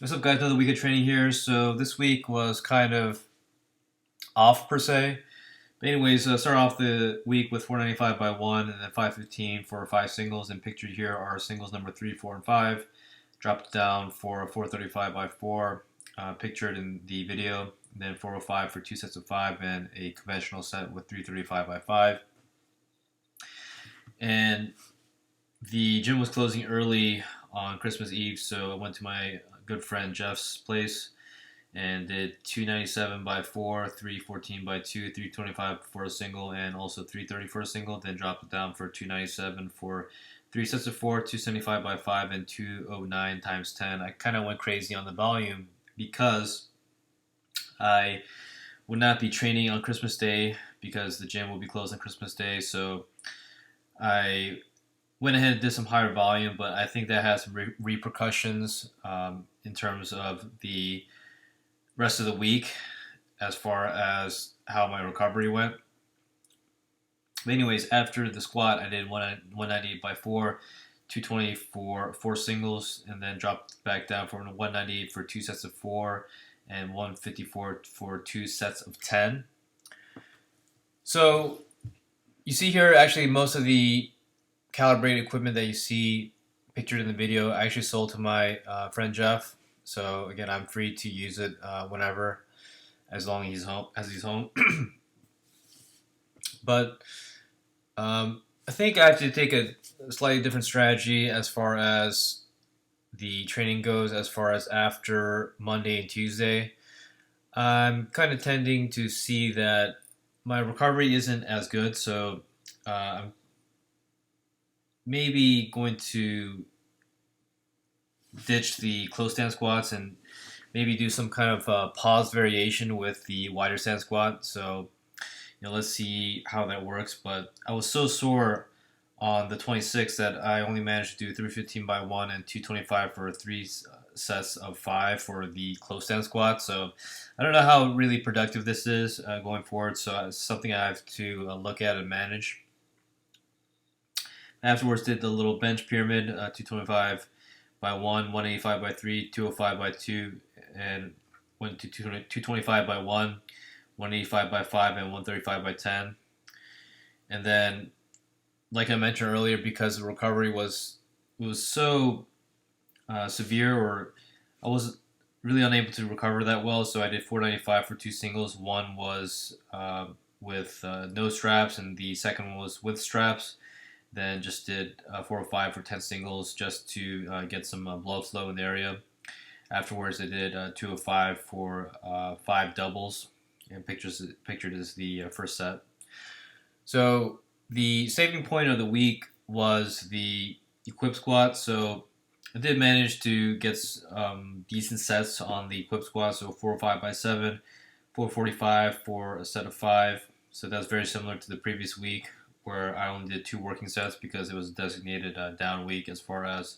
What's up, guys? Another week of training here. So this week was kind of off per se. But anyways, start off the week with 495 by 1 and then 515 for 5 singles. And pictured here are singles number 3, 4, and 5. Dropped down for a 435 by 4, pictured in the video. And then 405 for 2 sets of 5 and a conventional set with 335 by 5. And the gym was closing early on Christmas Eve, so I went to my good friend Jeff's place and did 297 by 4, 314 by 2, 325 for a single, and also 330 for a single. Then dropped it down for 297 for 3 sets of 4, 275 by 5, and 209 times 10. I kind of went crazy on the volume because I would not be training on Christmas Day because the gym will be closed on Christmas Day. So I went ahead and did some higher volume, but I think that has some repercussions in terms of the rest of the week as far as how my recovery went. But anyways, after the squat, I did 198 by 4, 220 for 4 singles, and then dropped back down for 198 for 2 sets of 4, and 154 for 2 sets of 10. So you see here actually most of the calibrated equipment that you see pictured in the video I actually sold to my friend Jeff. So again, I'm free to use it whenever, as long as he's home. But I think I have to take a slightly different strategy as far as the training goes. As far as after Monday and Tuesday, I'm kind of tending to see that my recovery isn't as good. So I'm maybe going to ditch the close stand squats and maybe do some kind of pause variation with the wider stand squat. So, let's see how that works. But I was so sore on the 26th that I only managed to do 315 by 1 and 225 for 3 sets of 5 for the close stand squat. So I don't know how really productive this is going forward. So it's something I have to look at and manage. Afterwards, did the little bench pyramid, 225 by 1, 185 by 3, 205 by 2, and went to 225 by 1, 185 by 5, and 135 by 10. And then, like I mentioned earlier, because the recovery was so severe, or I was really unable to recover that well, so I did 495 for 2 singles. One was with no straps, and the second one was with straps. Then just did 405 for 10 singles just to get some blood flow in the area. Afterwards, I did 205 for 5 doubles, and pictured as the first set. So the saving point of the week was the equip squat. So I did manage to get decent sets on the equip squat. So 405 by 7, 445 for a set of 5. So that's very similar to the previous week, where I only did 2 working sets because it was a designated down week as far as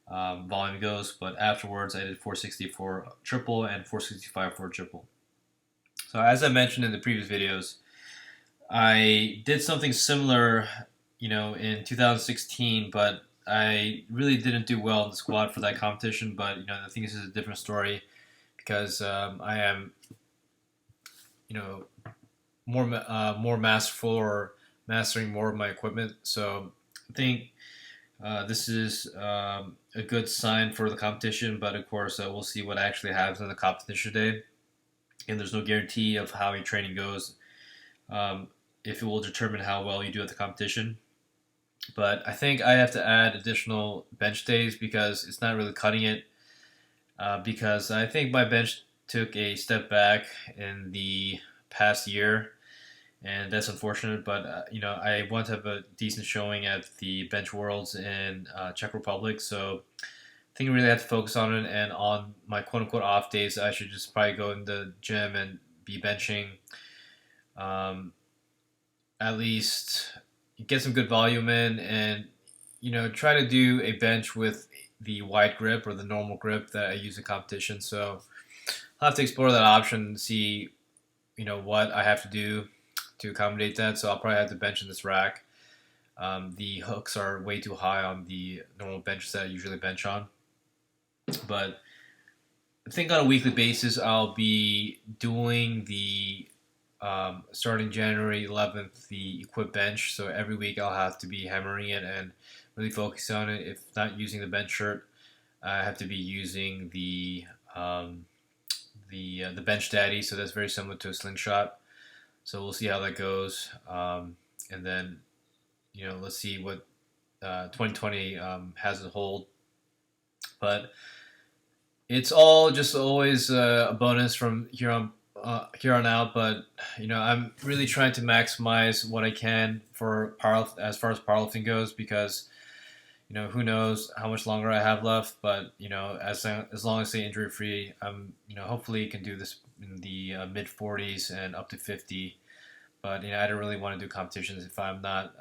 volume goes. But afterwards, I did 460 for triple and 465 for triple. So as I mentioned in the previous videos, I did something similar, in 2016, but I really didn't do well in the squad for that competition. But I think this is a different story because I am, more masterful, or mastering more of my equipment. So I think this is a good sign for the competition, but of course we'll see what actually happens in the competition day. And there's no guarantee of how your training goes, if it will determine how well you do at the competition. But I think I have to add additional bench days because it's not really cutting it, because I think my bench took a step back in the past year, and that's unfortunate. But I want to have a decent showing at the Bench Worlds in Czech Republic, so I think I really have to focus on it. And on my quote unquote off days, I should just probably go in the gym and be benching, at least get some good volume in, and try to do a bench with the wide grip or the normal grip that I use in competition. So I'll have to explore that option and see what I have to do to accommodate that. So I'll probably have to bench in this rack. The hooks are way too high on the normal bench that I usually bench on. But I think on a weekly basis I'll be doing the starting January 11th the equip bench. So every week I'll have to be hammering it and really focus on it. If not using the bench shirt, I have to be using um, the bench daddy. So that's very similar to a slingshot. So we'll see how that goes, and then let's see what 2020 has to hold. But it's all just always a bonus from here on out. But I'm really trying to maximize what I can for power as far as powerlifting goes, because who knows how much longer I have left. But as long as I stay injury free, I'm hopefully can do this in the mid 40s and up to 50. But I don't really want to do competitions if I'm not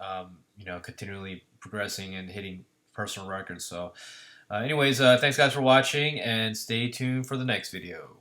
continually progressing and hitting personal records. So anyways, thanks guys for watching, and stay tuned for the next video.